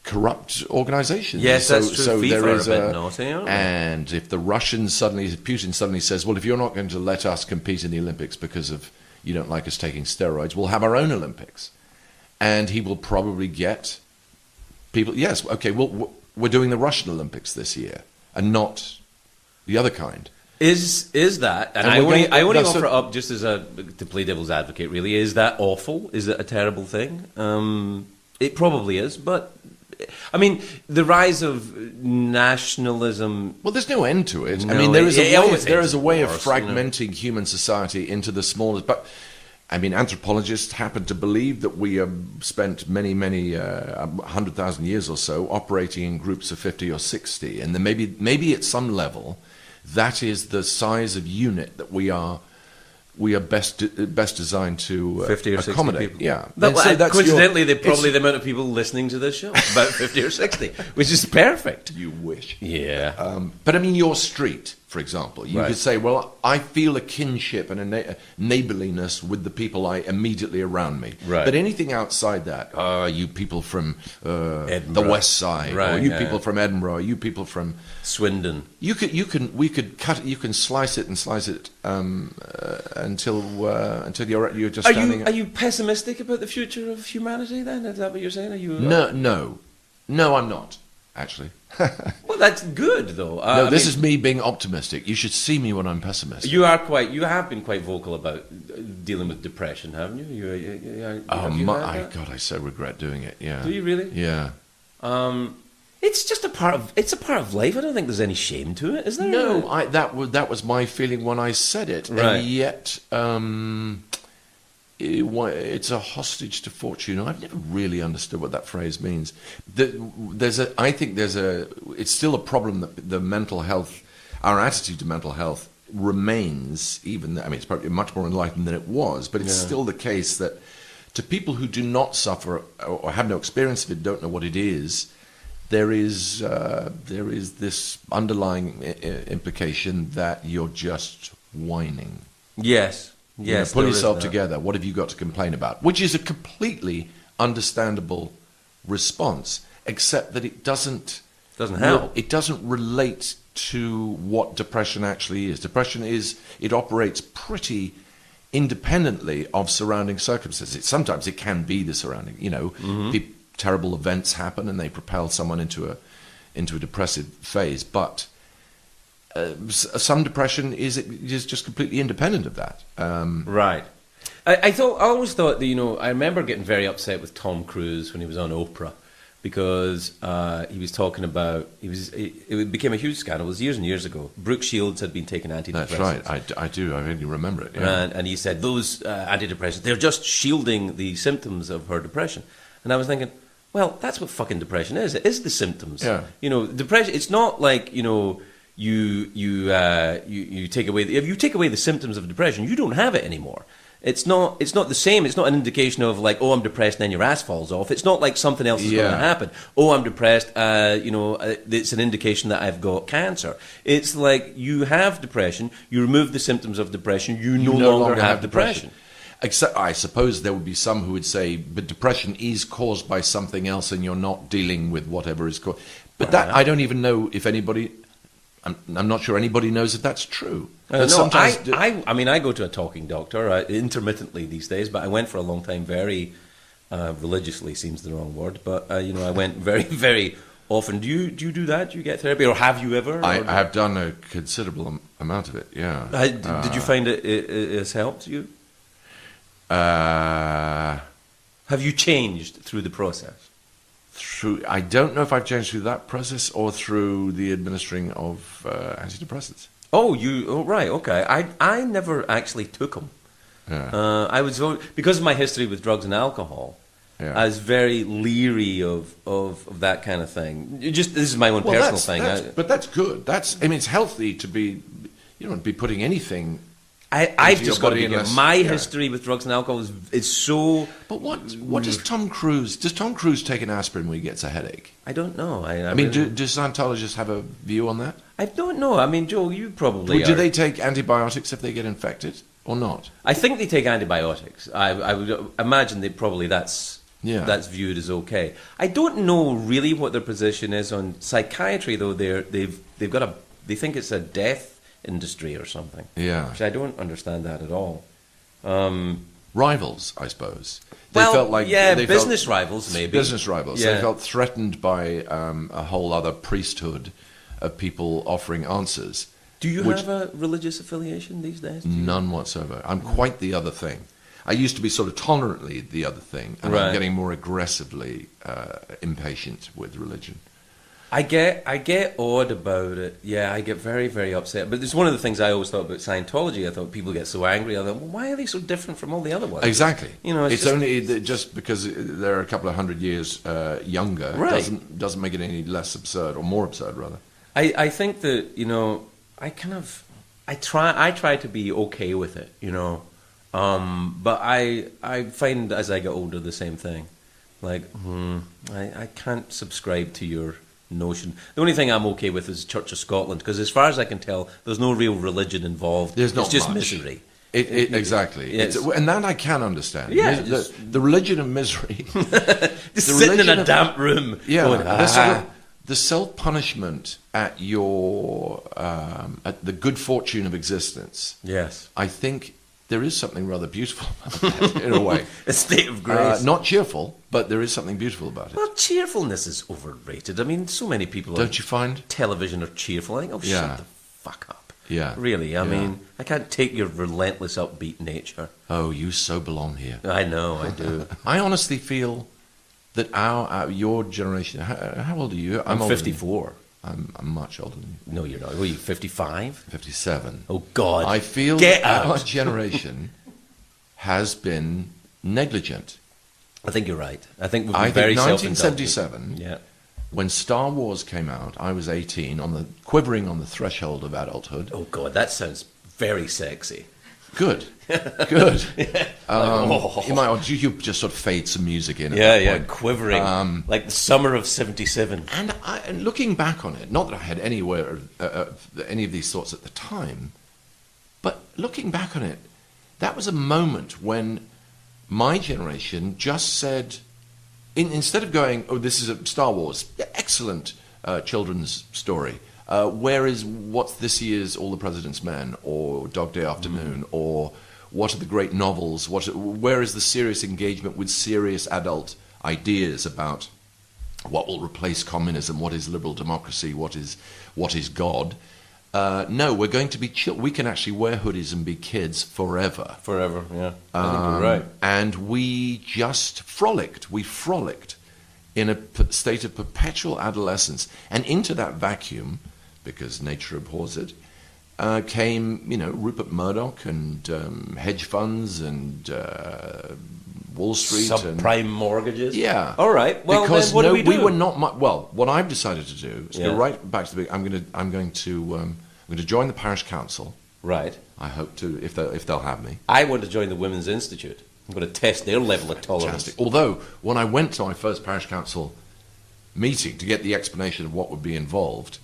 corrupt organizations. Yes, that's true. So FIFA there are is a bit naughty, aren't they? and if Putin suddenly says, well, if you're not going to let us compete in the Olympics because of you don't like us taking steroids, we'll have our own Olympics, and he will probably get people. Yes, okay, well, we're doing the Russian Olympics this year, and not the other kind. Is that? And I only offer it up just as to play devil's advocate. Really, is that awful? Is it a terrible thing? It probably is, but I mean, the rise of nationalism. Well, there's no end to it. No, I mean, there is a way of worse, fragmenting human society into the smallest. But I mean, anthropologists happen to believe that we have spent many 100,000 years or so operating in groups of 50 or 60, and then maybe at some level, that is the size of unit that we are best designed to 50 or 60 accommodate. people. Yeah. Coincidentally, they're probably the amount of people listening to this show, about 50 or 60, which is perfect. You wish. Yeah. But I mean, your street, for example, you could say, well, I feel a kinship and a neighborliness with the people immediately around me. Right. But anything outside that, you people from the West Side, or Right, you yeah. people from Edinburgh, or you people from Swindon. you can slice it until you're just standing. Are you pessimistic about the future of humanity? Then is that what you're saying? Are you? No, I'm not actually. Well, that's good though. No, this is me being optimistic. You should see me when I'm pessimistic. You have been quite vocal about dealing with depression, haven't you? God, I so regret doing it. Yeah. Do you really? Yeah. It's just a part of life. I don't think there's any shame to it, is there? No, that was my feeling when I said it, Right. and yet it's a hostage to fortune. I've never really understood what that phrase means. I think it's still a problem that the mental health, our attitude to mental health remains, it's probably much more enlightened than it was, but it's still the case that to people who do not suffer or have no experience of it, don't know what it is, there is this underlying implication that you're just whining. Yes. Yes. Pull there is yourself that. together. What have you got to complain about? Which is a completely understandable response, except that it doesn't help. It doesn't relate to what depression actually is. Depression it operates pretty independently of surrounding circumstances. Sometimes it can be the surrounding. Terrible events happen and they propel someone into a depressive phase, but. Some depression is just completely independent of that. Right. I always thought that, I remember getting very upset with Tom Cruise when he was on Oprah because he was talking about, it became a huge scandal. It was years and years ago. Brooke Shields had been taking antidepressants. That's right. I do. I really remember it. Yeah. And he said those antidepressants, they're just shielding the symptoms of her depression. And I was thinking, well, that's what fucking depression is. It is the symptoms. Yeah. Depression, it's not like, you take away if you take away the symptoms of depression, you don't have it anymore. It's not the same. It's not an indication of like, oh, I'm depressed and then your ass falls off. It's not like something else is going to happen. Oh, I'm depressed. It's an indication that I've got cancer. It's like you have depression. You remove the symptoms of depression. You no longer have depression. Except, I suppose there would be some who would say, but depression is caused by something else, and you're not dealing with whatever is caused. But I don't even know if anybody. I'm not sure anybody knows if that's true. I go to a talking doctor intermittently these days, but I went for a long time very religiously seems the wrong word, but I went very, very often. Do you do that? Do you get therapy, or have you ever? I have done a considerable amount of it. Yeah. Did you find it has helped you? Uh, Have you changed through the process? I don't know if I've changed through that process or through the administering of antidepressants. Oh, right, okay. I never actually took them. Yeah. I was because of my history with drugs and alcohol. Yeah. I was very leery of that kind of thing. This is my own personal thing. But that's good. It's healthy to be. You don't be putting anything. I've just got to be unless, my history with drugs and alcohol is so. But what does Tom Cruise? Does Tom Cruise take an aspirin when he gets a headache? I don't know. I mean, really, do Scientologists have a view on that? I don't know. I mean, Joe, you probably Do are. they take antibiotics if they get infected or not? I think they take antibiotics. I would imagine that's viewed as okay. I don't know really what their position is on psychiatry, though. They think it's a death industry or something. Yeah. Which I don't understand that at all. Rivals, I suppose. Business rivals, maybe. Business rivals. Yeah. They felt threatened by a whole other priesthood of people offering answers. Do you have a religious affiliation these days? None whatsoever. I'm quite the other thing. I used to be sort of tolerantly the other thing, and I'm getting more aggressively impatient with religion. I get odd about it. Yeah, I get very, very upset. But it's one of the things I always thought about Scientology. I thought people get so angry. I thought, well, why are they so different from all the other ones? Exactly. It's only just because they're a couple of hundred years younger doesn't make it any less absurd, or more absurd, rather. I think that I try to be okay with it, but I find as I get older the same thing. Like, I can't subscribe to your notion. The only thing I'm okay with is Church of Scotland, because as far as I can tell, there's no real religion involved. There's not It's just much. misery. Exactly. Yes. And that I can understand. Yeah, The religion of misery. Just sitting in a damp room. Yeah. Going, The self-punishment at at the good fortune of existence. Yes. I think there is something rather beautiful about that, in a way. A state of grace. Not cheerful, but there is something beautiful about it. Well, cheerfulness is overrated. I mean, so many people Don't you find? television are cheerful. I think, shut the fuck up. Yeah. Really, I mean, I can't take your relentless upbeat nature. Oh, you so belong here. I know, I do. I honestly feel that your generation. How old are you? I'm older 54. I'm much older than you. No, you're not. What are you, 55? 57. Oh, God. I feel Get that out. our generation has been negligent. I think you're right. I think we've been very 1977, Yeah. when Star Wars came out, I was 18, quivering on the threshold of adulthood. Oh, God, that sounds very sexy. Good. Good. You just sort of fade some music in at that point. Quivering. Like the summer of 77. And looking back on it, not that I had any of these thoughts at the time, but looking back on it, that was a moment when my generation just said, instead of going, oh, this is a Star Wars, excellent children's story, what's this year's All the President's Men, or Dog Day Afternoon, or what are the great novels, where is the serious engagement with serious adult ideas about what will replace communism, what is liberal democracy, what is God. No, we're going to be we can actually wear hoodies and be kids forever. Forever, yeah. I think you're right. And we just frolicked. We frolicked in a state of perpetual adolescence. And into that vacuum, because nature abhors it, came, Rupert Murdoch and hedge funds and Wall Street. Subprime mortgages? Yeah. All right. Well, because then what do we do? We were not well, what I've decided to do is go right back to the beginning. I'm going to join the parish council. Right. I hope to, if they'll have me. I want to join the Women's Institute. I'm going to test their level of tolerance. Fantastic. Although, when I went to my first parish council meeting to get the explanation of what would be involved,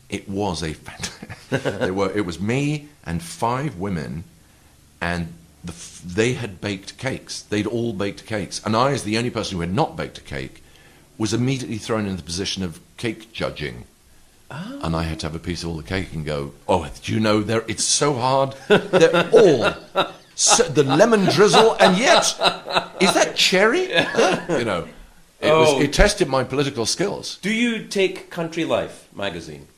it was it was me and 5 women, and they had baked cakes. They'd all baked cakes. And I, as the only person who had not baked a cake, was immediately thrown into the position of cake judging. Oh. And I had to have a piece of all the cake and go, oh, do you know, it's so hard. They're all the lemon drizzle, and yet, is that cherry? You know, it tested my political skills. Do you take Country Life magazine?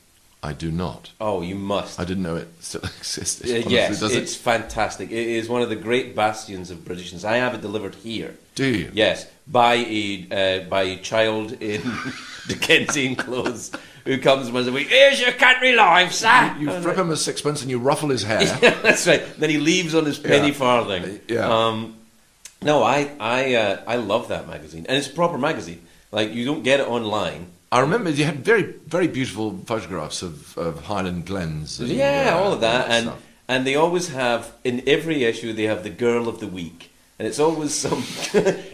I do not. Oh, you must. I didn't know it still existed. Yes, Does it's fantastic. It is one of the great bastions of Britishness. I have it delivered here. Do you? Yes, by a child in Dickensian clothes who comes once a week. Here's your Country Life, sir. You flip him a sixpence and you ruffle his hair. That's right. Then he leaves on his penny farthing. Yeah. No, I love that magazine, and it's a proper magazine. Like, you don't get it online. I remember you had very, very beautiful photographs of Highland Glens. And, all of that, stuff. and they always have, in every issue, they have the Girl of the Week, and it's always some.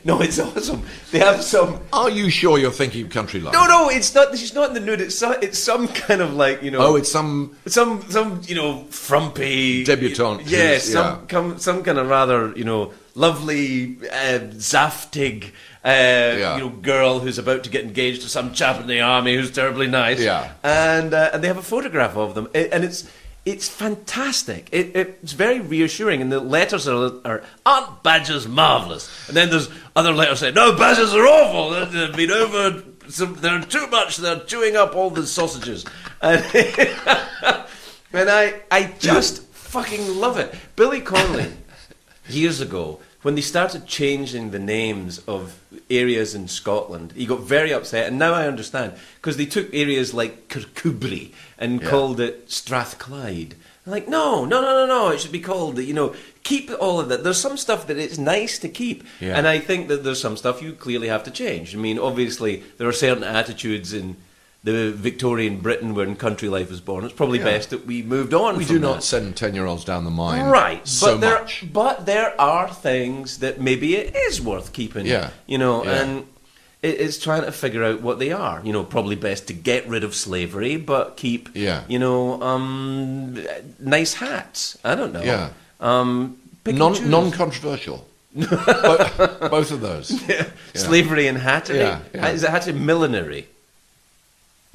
No, it's awesome. They have some. Are you sure you're thinking of Country Life? No, it's not. She's not in the nude. It's some kind of like, you know. Oh, it's some you know, frumpy debutante. Yes, some kind of rather, you know, lovely zaftig. You know, girl who's about to get engaged to some chap in the army who's terribly nice. Yeah. And they have a photograph of them, and it's fantastic. It's very reassuring, and the letters are Aunt Badger's marvellous. And then there's other letters saying, no, Badgers are awful. They've been over. They're too much. They're chewing up all the sausages. And, and I just fucking love it. Billy Connolly, years ago, when they started changing the names of areas in Scotland, he got very upset, and now I understand, because they took areas like Kirkcudbright and called it Strathclyde. I'm like, no, it should be called, you know, keep all of that. There's some stuff that it's nice to keep, and I think that there's some stuff you clearly have to change. I mean, obviously, there are certain attitudes in the Victorian Britain when Country Life was born. It's probably best that we moved on. We from do not that. Send 10-year-olds down the mine, right? So but much. But there are things that maybe it is worth keeping. Yeah. You know, Yeah. and it's trying to figure out what they are. You know, probably best to get rid of slavery, but keep. Yeah. You know, nice hats. I don't know. Yeah. Pick and choose. Non-controversial. Both of those. Yeah. Slavery and hattery. Yeah. Is it hattery millinery?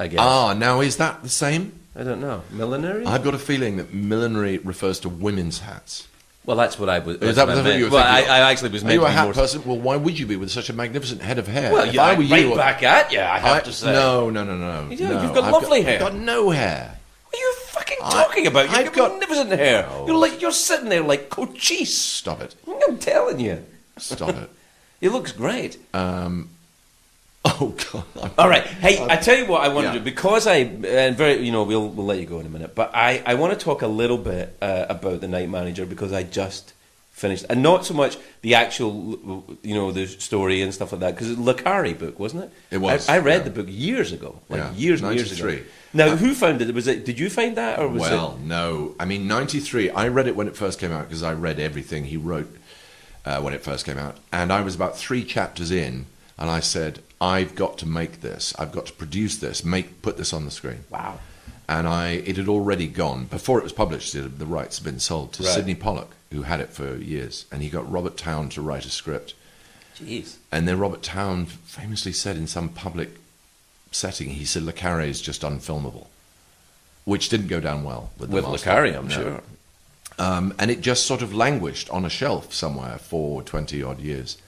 I guess. Now is that the same? I don't know. Millinery? I've got a feeling that millinery refers to women's hats. Well, that's what I was. Is that what you were thinking? Well, I actually was Are meant you to a be hat more. person? Well, why would you be with such a magnificent head of hair? Well, If yeah, I were right you, back at you. I have to say. No. You do, no. you've got lovely hair. I've got no hair. What are you fucking talking about? You've I've got- magnificent hair. You're sitting there like Cochise. Stop it. I'm telling you, Stop it. it looks great. Oh God. All right. Hey, I tell you what I want Yeah. to do, because we'll let you go in a minute, but I want to talk a little bit about The Night Manager, because I just finished, and not so much the actual, you know, the story and stuff like that, because it's a Le Carre book, wasn't it? It was, I read yeah. the book years ago, Yeah, years and years ago. 93. Now, who found it? Did you find that, or was Well, no. I mean, 93. I read it when it first came out because I read everything he wrote when it first came out, and I was about 3 chapters in, and I said, I've got to make this. I've got to produce this. Put this on the screen. Wow. And it had already gone before it was published. The rights had been sold to Right. Sidney Pollock, who had it for years, and he got Robert Towne to write a script. Jeez. And then Robert Towne famously said in some public setting, he said Le Carre is just unfilmable, which didn't go down well with With Le master. Carre, I'm No. sure. And it just sort of languished on a shelf somewhere for 20 odd years.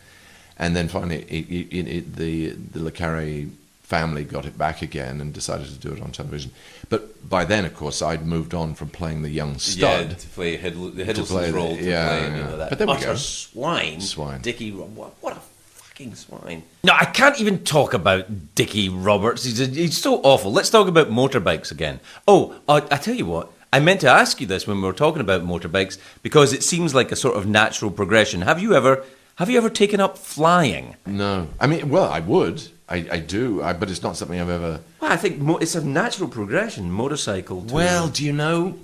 And then finally, the Le Carre family got it back again and decided to do it on television. But by then, of course, I'd moved on from playing the young stud. Yeah, to play the play Hiddleston's role, to yeah, play, yeah. you know, that But there we utter go. swine. Dickie, what a fucking swine. No, I can't even talk about Dickie Roberts. He's so awful. Let's talk about motorbikes again. Oh, I tell you what. I meant to ask you this when we were talking about motorbikes, because it seems like a sort of natural progression. Have you ever taken up flying? No. I mean, well, I would. I do. But it's not something I've ever... Well, I think it's a natural progression, motorcycle to... Well, do you know,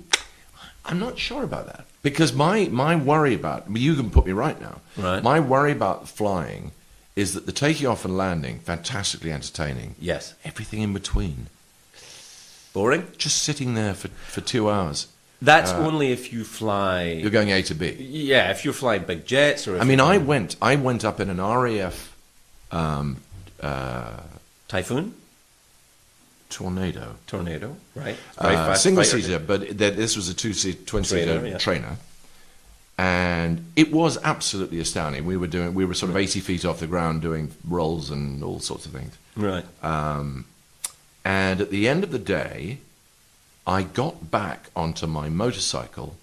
I'm not sure about that. Because my worry about... You can put me right now. Right. My worry about flying is that the taking off and landing, fantastically entertaining. Yes. Everything in between. Boring? Just sitting there for 2 hours. That's only if you fly... You're going A to B. Yeah, if you're flying big jets, or if I mean, you're I flying- went up in an RAF Typhoon? Tornado. Tornado, right. Very fast, Single fighter seater, but this was a twin-seater Trainer, yeah. trainer. And it was absolutely astounding. We were sort of 80 feet off the ground doing rolls and all sorts of things. Right. And at the end of the day, I got back onto my motorcycle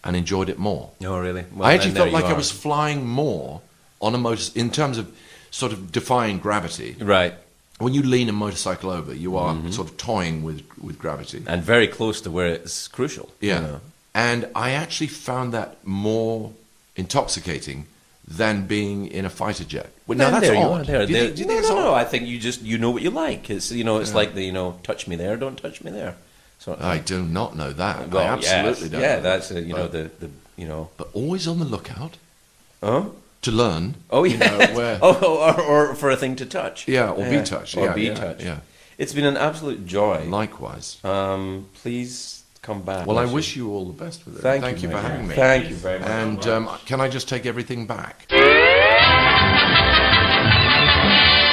and enjoyed it more. Oh, really? Well, I actually then there felt like you I are. was flying more on a motor in terms of sort of defying gravity. Right. When you lean a motorcycle over, you are Mm-hmm. sort of toying with gravity. And very close to where it's crucial. Yeah. You know. And I actually found that more intoxicating than being in a fighter jet. Well, now Then that's there you odd. are. There, Do you think no, it's no, odd? no. I think you know what you like. It's it's like the touch me there, don't touch me there. So I do not know that. well, I absolutely yes. don't. Yeah, know that's that. the But always on the lookout Huh? to learn. Oh yeah. You know, where, or for a thing to touch. yeah, or be touched. Or Yeah, be yeah, touched. Yeah. It's been an absolute joy. Likewise. Please come back. Well, I wish you all the best with it. Thank you, for my having friend. me. Thank you very much. And can I just take everything back?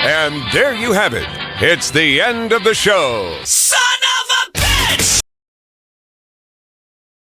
And there you have it. It's the end of the show.